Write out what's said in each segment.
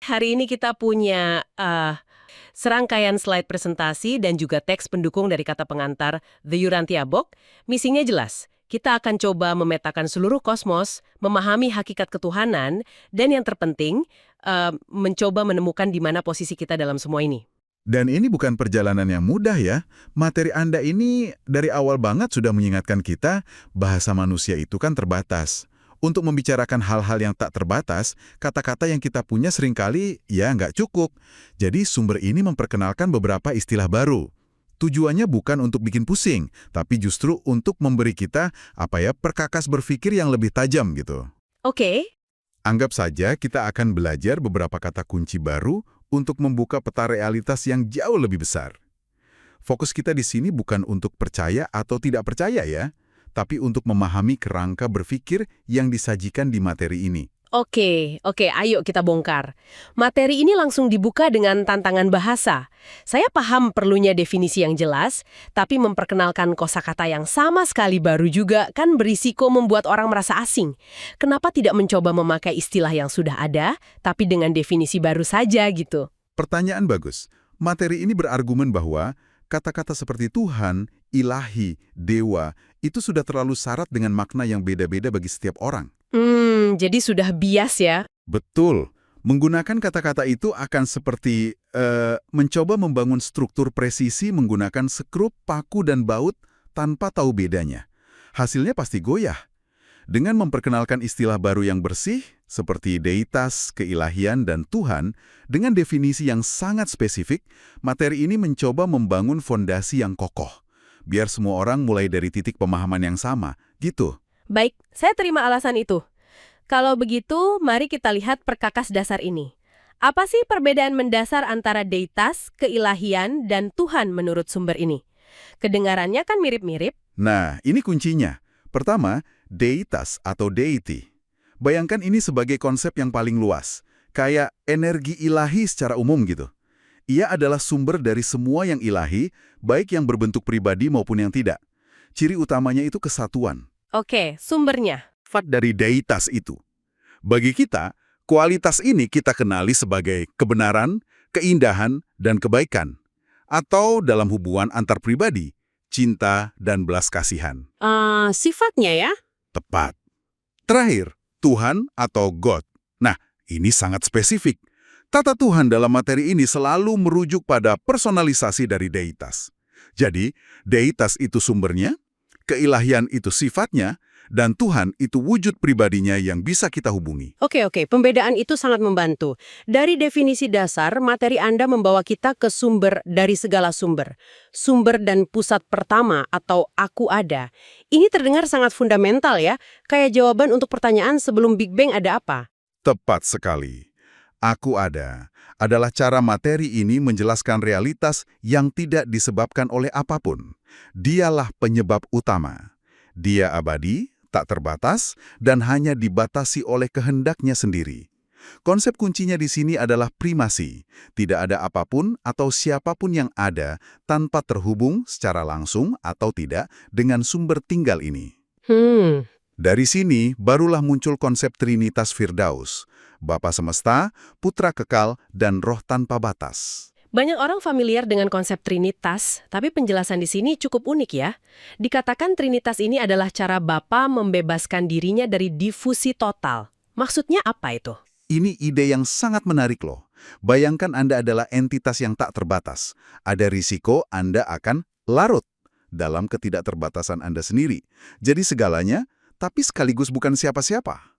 Hari ini kita punya serangkaian slide presentasi dan juga teks pendukung dari kata pengantar The Urantia Book. Misinya jelas. Kita akan coba memetakan seluruh kosmos, memahami hakikat ketuhanan, dan yang terpenting, mencoba menemukan di mana posisi kita dalam semua ini. Dan ini bukan perjalanan yang mudah ya. Materi Anda ini dari awal banget sudah mengingatkan kita bahasa manusia itu kan terbatas. Untuk membicarakan hal-hal yang tak terbatas, kata-kata yang kita punya seringkali ya nggak cukup. Jadi sumber ini memperkenalkan beberapa istilah baru. Tujuannya bukan untuk bikin pusing, tapi justru untuk memberi kita perkakas berpikir yang lebih tajam gitu. Oke. Anggap saja kita akan belajar beberapa kata kunci baru untuk membuka peta realitas yang jauh lebih besar. Fokus kita di sini bukan untuk percaya atau tidak percaya ya, tapi untuk memahami kerangka berpikir yang disajikan di materi ini. Oke, ayo kita bongkar. Materi ini langsung dibuka dengan tantangan bahasa. Saya paham perlunya definisi yang jelas, tapi memperkenalkan kosakata yang sama sekali baru juga kan berisiko membuat orang merasa asing. Kenapa tidak mencoba memakai istilah yang sudah ada, tapi dengan definisi baru saja gitu? Pertanyaan bagus. Materi ini berargumen bahwa kata-kata seperti Tuhan, ilahi, dewa, itu sudah terlalu syarat dengan makna yang beda-beda bagi setiap orang. Jadi sudah bias ya? Betul. Menggunakan kata-kata itu akan seperti mencoba membangun struktur presisi menggunakan sekrup, paku, dan baut tanpa tahu bedanya. Hasilnya pasti goyah. Dengan memperkenalkan istilah baru yang bersih, seperti deitas, keilahian, dan Tuhan, dengan definisi yang sangat spesifik, materi ini mencoba membangun fondasi yang kokoh. Biar semua orang mulai dari titik pemahaman yang sama, gitu. Baik, saya terima alasan itu. Kalau begitu, mari kita lihat perkakas dasar ini. Apa sih perbedaan mendasar antara deitas, keilahian, dan Tuhan menurut sumber ini? Kedengarannya kan mirip-mirip. Nah, ini kuncinya. Pertama, deitas atau deity. Bayangkan ini sebagai konsep yang paling luas, kayak energi ilahi secara umum gitu. Ia adalah sumber dari semua yang ilahi, baik yang berbentuk pribadi maupun yang tidak. Ciri utamanya itu kesatuan. Oke, sumbernya. Sifat dari deitas itu. Bagi kita, kualitas ini kita kenali sebagai kebenaran, keindahan, dan kebaikan. Atau dalam hubungan antar pribadi, cinta dan belas kasihan. Sifatnya ya? Tepat. Terakhir, Tuhan atau God. Nah, ini sangat spesifik. Tata Tuhan dalam materi ini selalu merujuk pada personalisasi dari deitas. Jadi, deitas itu sumbernya, keilahian itu sifatnya, dan Tuhan itu wujud pribadinya yang bisa kita hubungi. Oke, pembedaan itu sangat membantu. Dari definisi dasar, materi Anda membawa kita ke sumber dari segala sumber. Sumber dan pusat pertama atau aku ada. Ini terdengar sangat fundamental ya, kayak jawaban untuk pertanyaan sebelum Big Bang ada apa? Tepat sekali. Aku ada adalah cara materi ini menjelaskan realitas yang tidak disebabkan oleh apapun. Dialah penyebab utama. Dia abadi, tak terbatas, dan hanya dibatasi oleh kehendaknya sendiri. Konsep kuncinya di sini adalah primasi. Tidak ada apapun atau siapapun yang ada tanpa terhubung secara langsung atau tidak dengan sumber tinggal ini. Dari sini, barulah muncul konsep Trinitas Firdaus, Bapa Semesta, Putra Kekal, dan Roh Tanpa Batas. Banyak orang familiar dengan konsep Trinitas, tapi penjelasan di sini cukup unik ya. Dikatakan Trinitas ini adalah cara Bapa membebaskan dirinya dari difusi total. Maksudnya apa itu? Ini ide yang sangat menarik loh. Bayangkan Anda adalah entitas yang tak terbatas. Ada risiko Anda akan larut dalam ketidakterbatasan Anda sendiri. Jadi segalanya, tapi sekaligus bukan siapa-siapa.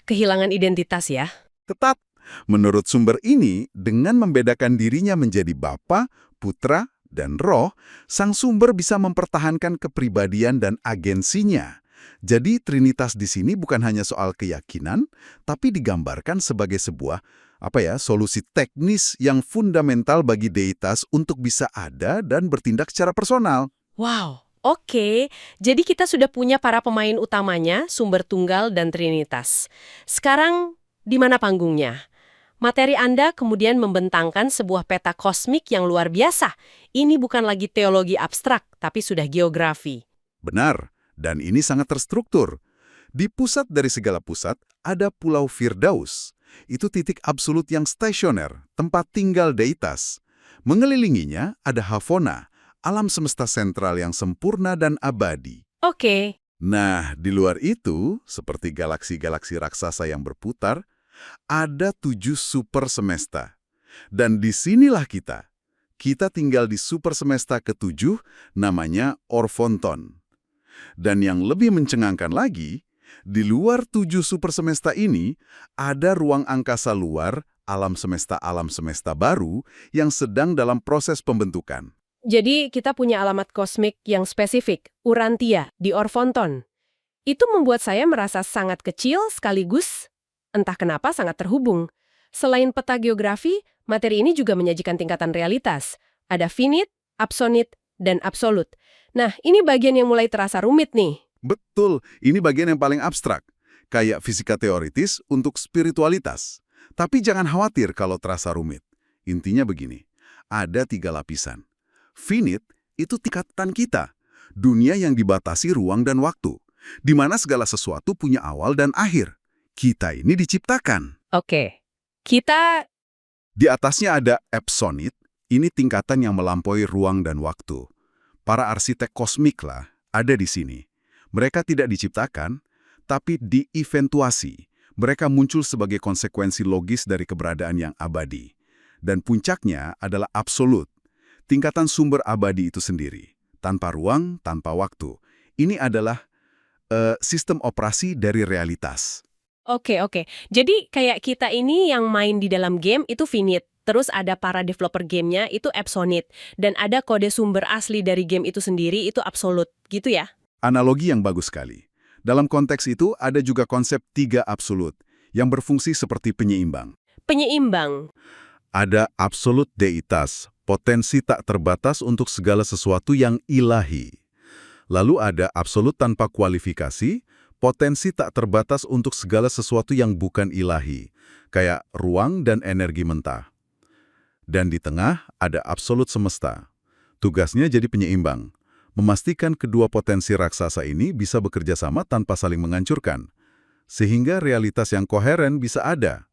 Kehilangan identitas ya. Tepat. Menurut sumber ini, dengan membedakan dirinya menjadi Bapa, Putra, dan Roh, sang sumber bisa mempertahankan kepribadian dan agensinya. Jadi Trinitas di sini bukan hanya soal keyakinan, tapi digambarkan sebagai sebuah solusi teknis yang fundamental bagi deitas untuk bisa ada dan bertindak secara personal. Wow, oke. Jadi kita sudah punya para pemain utamanya, sumber tunggal dan Trinitas. Sekarang, di mana panggungnya? Materi Anda kemudian membentangkan sebuah peta kosmik yang luar biasa. Ini bukan lagi teologi abstrak, tapi sudah geografi. Benar, dan ini sangat terstruktur. Di pusat dari segala pusat ada Pulau Firdaus. Itu titik absolut yang stasioner, tempat tinggal deitas. Mengelilinginya ada Havona, alam semesta sentral yang sempurna dan abadi. Oke. Nah, di luar itu, seperti galaksi-galaksi raksasa yang berputar, ada 7 super semesta. Dan disinilah kita. Kita tinggal di super semesta ke-7, namanya Orphonton. Dan yang lebih mencengangkan lagi, di luar 7 super semesta ini, ada ruang angkasa luar, alam semesta baru, yang sedang dalam proses pembentukan. Jadi kita punya alamat kosmik yang spesifik, Urantia, di Orphonton. Itu membuat saya merasa sangat kecil sekaligus, entah kenapa sangat terhubung. Selain peta geografi, materi ini juga menyajikan tingkatan realitas. Ada finite, absonit, dan absolut. Nah, ini bagian yang mulai terasa rumit nih. Betul, ini bagian yang paling abstrak. Kayak fisika teoritis untuk spiritualitas. Tapi jangan khawatir kalau terasa rumit. Intinya begini, ada 3 lapisan. Finite itu tingkatan kita. Dunia yang dibatasi ruang dan waktu. Di mana segala sesuatu punya awal dan akhir. Kita ini diciptakan. Oke. Kita... Di atasnya ada Epsonit, ini tingkatan yang melampaui ruang dan waktu. Para arsitek kosmik lah ada di sini. Mereka tidak diciptakan, tapi diiventuasi. Mereka muncul sebagai konsekuensi logis dari keberadaan yang abadi. Dan puncaknya adalah absolut. Tingkatan sumber abadi itu sendiri. Tanpa ruang, tanpa waktu. Ini adalah sistem operasi dari realitas. Oke. Jadi kayak kita ini yang main di dalam game itu finite. Terus ada para developer gamenya itu Epsonit. Dan ada kode sumber asli dari game itu sendiri itu absolut. Gitu ya? Analogi yang bagus sekali. Dalam konteks itu ada juga konsep 3 absolut yang berfungsi seperti penyeimbang. Penyeimbang. Ada absolut deitas, potensi tak terbatas untuk segala sesuatu yang ilahi. Lalu ada absolut tanpa kualifikasi, potensi tak terbatas untuk segala sesuatu yang bukan ilahi, kayak ruang dan energi mentah. Dan di tengah ada absolut semesta. Tugasnya jadi penyeimbang, memastikan kedua potensi raksasa ini bisa bekerja sama tanpa saling menghancurkan, sehingga realitas yang koheren bisa ada.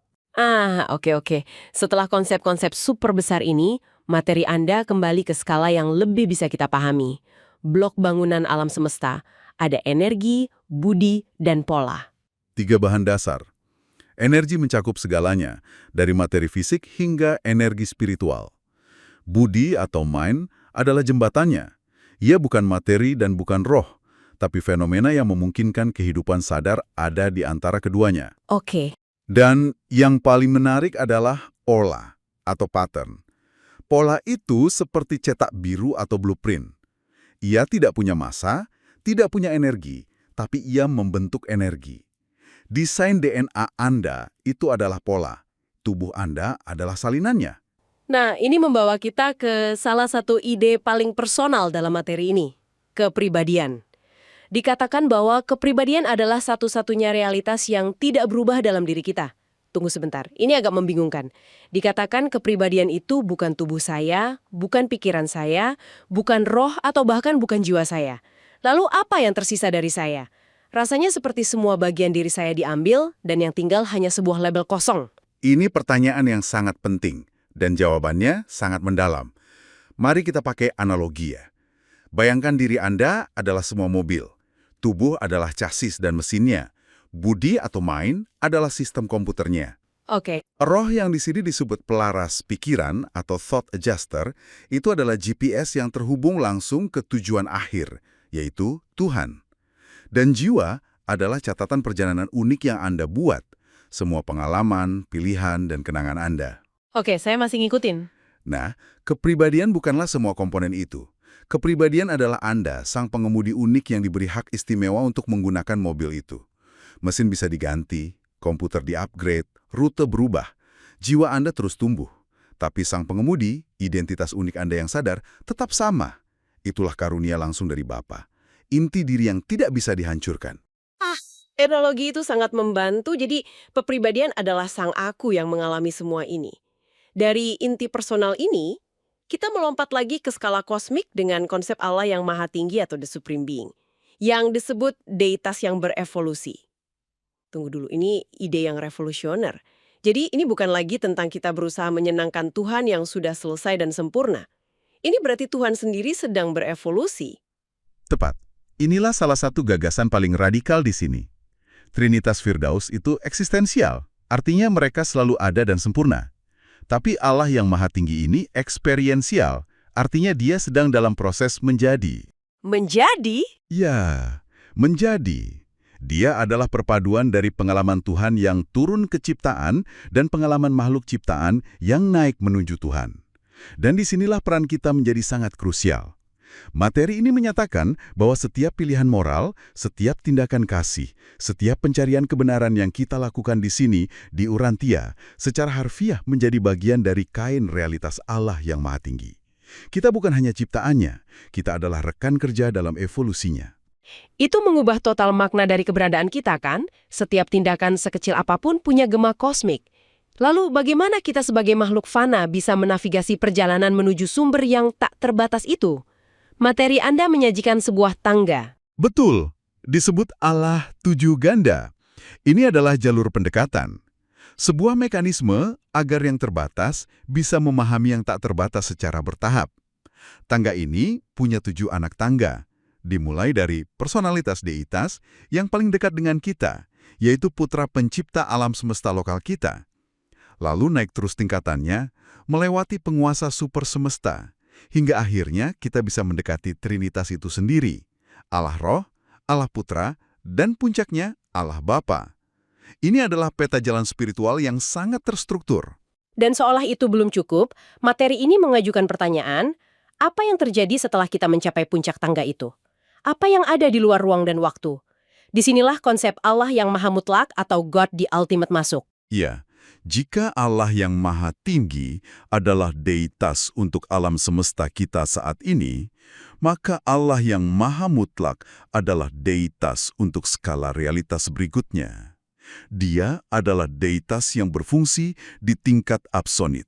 Oke. Setelah konsep-konsep super besar ini, materi Anda kembali ke skala yang lebih bisa kita pahami. Blok bangunan alam semesta, ada energi, budi, dan pola. 3 bahan dasar. Energi mencakup segalanya, dari materi fisik hingga energi spiritual. Budi atau mind adalah jembatannya. Ia bukan materi dan bukan roh, tapi fenomena yang memungkinkan kehidupan sadar ada di antara keduanya. Oke. Dan yang paling menarik adalah pola atau pattern. Pola itu seperti cetak biru atau blueprint. Ia tidak punya massa, tidak punya energi, tapi ia membentuk energi. Desain DNA Anda itu adalah pola. Tubuh Anda adalah salinannya. Nah, ini membawa kita ke salah satu ide paling personal dalam materi ini, kepribadian. Dikatakan bahwa kepribadian adalah satu-satunya realitas yang tidak berubah dalam diri kita. Tunggu sebentar, ini agak membingungkan. Dikatakan kepribadian itu bukan tubuh saya, bukan pikiran saya, bukan roh atau bahkan bukan jiwa saya. Lalu apa yang tersisa dari saya? Rasanya seperti semua bagian diri saya diambil dan yang tinggal hanya sebuah label kosong. Ini pertanyaan yang sangat penting, dan jawabannya sangat mendalam. Mari kita pakai analogi ya. Bayangkan diri Anda adalah semua mobil. Tubuh adalah chassis dan mesinnya. Budi atau mind adalah sistem komputernya. Oke. Roh yang di sini disebut pelaras pikiran atau thought adjuster itu adalah GPS yang terhubung langsung ke tujuan akhir, yaitu Tuhan. Dan jiwa adalah catatan perjalanan unik yang Anda buat, semua pengalaman, pilihan, dan kenangan Anda. Oke, saya masih ngikutin. Nah, kepribadian bukanlah semua komponen itu. Kepribadian adalah Anda, sang pengemudi unik yang diberi hak istimewa untuk menggunakan mobil itu. Mesin bisa diganti, komputer di-upgrade, rute berubah. Jiwa Anda terus tumbuh. Tapi sang pengemudi, identitas unik Anda yang sadar, tetap sama. Itulah karunia langsung dari Bapa. Inti diri yang tidak bisa dihancurkan. Analogi itu sangat membantu, jadi kepribadian adalah sang aku yang mengalami semua ini. Dari inti personal ini, kita melompat lagi ke skala kosmik dengan konsep Allah yang maha tinggi atau the supreme being, yang disebut deitas yang berevolusi. Tunggu dulu, ini ide yang revolusioner. Jadi ini bukan lagi tentang kita berusaha menyenangkan Tuhan yang sudah selesai dan sempurna. Ini berarti Tuhan sendiri sedang berevolusi. Tepat. Inilah salah satu gagasan paling radikal di sini. Trinitas Firdaus itu eksistensial, artinya mereka selalu ada dan sempurna. Tapi Allah yang Maha Tinggi ini eksperiensial, artinya dia sedang dalam proses menjadi. Menjadi? Ya, menjadi. Dia adalah perpaduan dari pengalaman Tuhan yang turun ke ciptaan dan pengalaman makhluk ciptaan yang naik menuju Tuhan. Dan disinilah peran kita menjadi sangat krusial. Materi ini menyatakan bahwa setiap pilihan moral, setiap tindakan kasih, setiap pencarian kebenaran yang kita lakukan di sini, di Urantia, secara harfiah menjadi bagian dari kain realitas Allah yang Maha Tinggi. Kita bukan hanya ciptaannya, kita adalah rekan kerja dalam evolusinya. Itu mengubah total makna dari keberadaan kita kan? Setiap tindakan sekecil apapun punya gema kosmik. Lalu bagaimana kita sebagai makhluk fana bisa menavigasi perjalanan menuju sumber yang tak terbatas itu? Materi Anda menyajikan sebuah tangga. Betul, disebut Allah tujuh ganda. Ini adalah jalur pendekatan. Sebuah mekanisme agar yang terbatas bisa memahami yang tak terbatas secara bertahap. Tangga ini punya 7 anak tangga. Dimulai dari personalitas deitas yang paling dekat dengan kita, yaitu putra pencipta alam semesta lokal kita. Lalu naik terus tingkatannya, melewati penguasa super semesta, hingga akhirnya kita bisa mendekati Trinitas itu sendiri, Allah Roh, Allah Putra, dan puncaknya Allah Bapa. Ini adalah peta jalan spiritual yang sangat terstruktur. Dan seolah itu belum cukup, materi ini mengajukan pertanyaan, apa yang terjadi setelah kita mencapai puncak tangga itu? Apa yang ada di luar ruang dan waktu? Disinilah konsep Allah yang maha mutlak atau God the Ultimate masuk. Ya, jika Allah yang Maha Tinggi adalah deitas untuk alam semesta kita saat ini, maka Allah yang Maha Mutlak adalah deitas untuk skala realitas berikutnya. Dia adalah deitas yang berfungsi di tingkat absonit,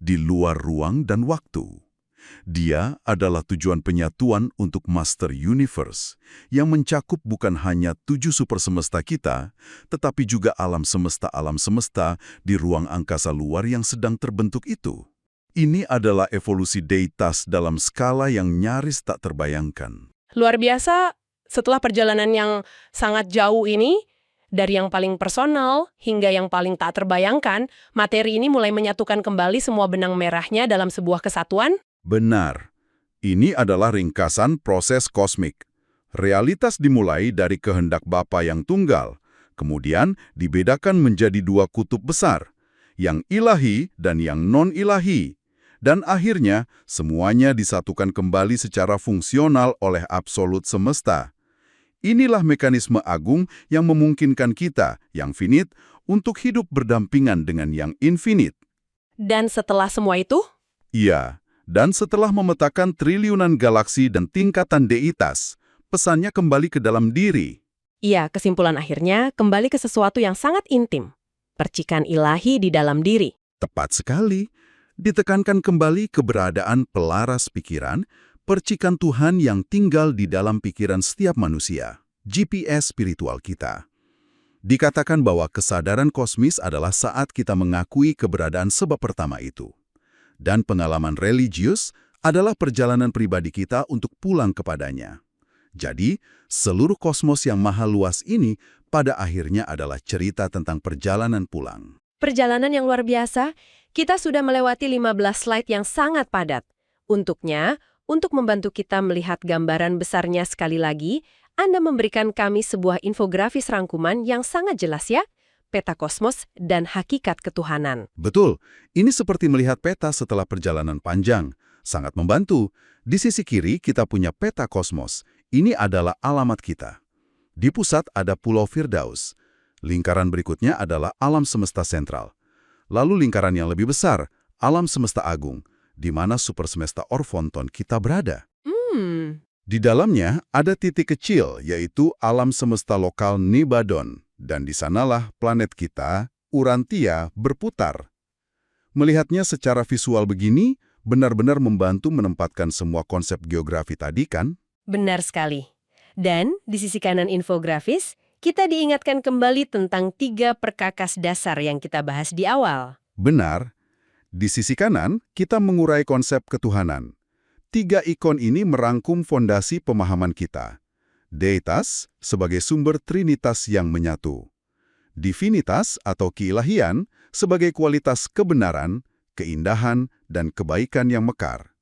di luar ruang dan waktu. Dia adalah tujuan penyatuan untuk Master Universe, yang mencakup bukan hanya 7 super semesta kita, tetapi juga alam semesta di ruang angkasa luar yang sedang terbentuk itu. Ini adalah evolusi deitas dalam skala yang nyaris tak terbayangkan. Luar biasa, setelah perjalanan yang sangat jauh ini, dari yang paling personal hingga yang paling tak terbayangkan, materi ini mulai menyatukan kembali semua benang merahnya dalam sebuah kesatuan. Benar. Ini adalah ringkasan proses kosmik. Realitas dimulai dari kehendak Bapa yang tunggal, kemudian dibedakan menjadi 2 kutub besar, yang ilahi dan yang non-ilahi, dan akhirnya semuanya disatukan kembali secara fungsional oleh absolut semesta. Inilah mekanisme agung yang memungkinkan kita, yang finite, untuk hidup berdampingan dengan yang infinite. Dan setelah semua itu? Iya. Dan setelah memetakan triliunan galaksi dan tingkatan deitas, pesannya kembali ke dalam diri. Iya, kesimpulan akhirnya kembali ke sesuatu yang sangat intim. Percikan ilahi di dalam diri. Tepat sekali. Ditekankan kembali keberadaan pelaras pikiran, percikan Tuhan yang tinggal di dalam pikiran setiap manusia, GPS spiritual kita. Dikatakan bahwa kesadaran kosmis adalah saat kita mengakui keberadaan sebab pertama itu. Dan pengalaman religius adalah perjalanan pribadi kita untuk pulang kepadanya. Jadi, seluruh kosmos yang maha luas ini pada akhirnya adalah cerita tentang perjalanan pulang. Perjalanan yang luar biasa, kita sudah melewati 15 slide yang sangat padat. Untuknya, untuk membantu kita melihat gambaran besarnya sekali lagi, Anda memberikan kami sebuah infografis rangkuman yang sangat jelas ya, peta kosmos dan hakikat ketuhanan. Betul, ini seperti melihat peta setelah perjalanan panjang. Sangat membantu. Di sisi kiri kita punya peta kosmos. Ini adalah alamat kita. Di pusat ada Pulau Firdaus. Lingkaran berikutnya adalah alam semesta sentral. Lalu lingkaran yang lebih besar, alam semesta agung, di mana super semesta Orfonton kita berada. Di dalamnya ada titik kecil, yaitu alam semesta lokal Nibadon. Dan di sanalah planet kita, Urantia, berputar. Melihatnya secara visual begini, benar-benar membantu menempatkan semua konsep geografi tadi kan? Benar sekali. Dan di sisi kanan infografis, kita diingatkan kembali tentang 3 perkakas dasar yang kita bahas di awal. Benar. Di sisi kanan, kita mengurai konsep ketuhanan. 3 ikon ini merangkum fondasi pemahaman kita. Deitas sebagai sumber trinitas yang menyatu. Divinitas atau keilahian sebagai kualitas kebenaran, keindahan, dan kebaikan yang mekar.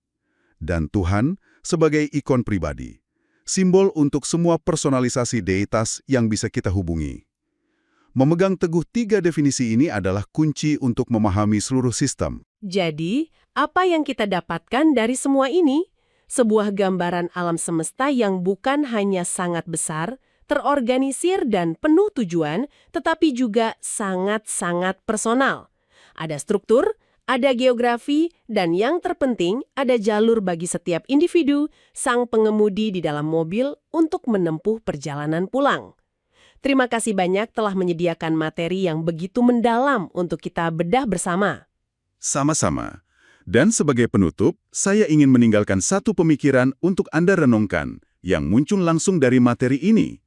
Dan Tuhan sebagai ikon pribadi. Simbol untuk semua personalisasi deitas yang bisa kita hubungi. Memegang teguh 3 definisi ini adalah kunci untuk memahami seluruh sistem. Jadi, apa yang kita dapatkan dari semua ini? Sebuah gambaran alam semesta yang bukan hanya sangat besar, terorganisir dan penuh tujuan, tetapi juga sangat-sangat personal. Ada struktur, ada geografi, dan yang terpenting, ada jalur bagi setiap individu, sang pengemudi di dalam mobil untuk menempuh perjalanan pulang. Terima kasih banyak telah menyediakan materi yang begitu mendalam untuk kita bedah bersama. Sama-sama. Dan sebagai penutup, saya ingin meninggalkan satu pemikiran untuk Anda renungkan, yang muncul langsung dari materi ini.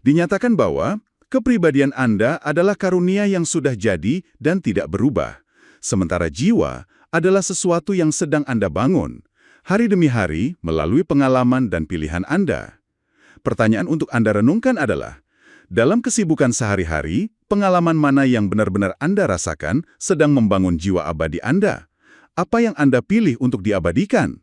Dinyatakan bahwa kepribadian Anda adalah karunia yang sudah jadi dan tidak berubah. Sementara jiwa adalah sesuatu yang sedang Anda bangun, hari demi hari melalui pengalaman dan pilihan Anda. Pertanyaan untuk Anda renungkan adalah, dalam kesibukan sehari-hari, pengalaman mana yang benar-benar Anda rasakan sedang membangun jiwa abadi Anda? Apa yang Anda pilih untuk diabadikan?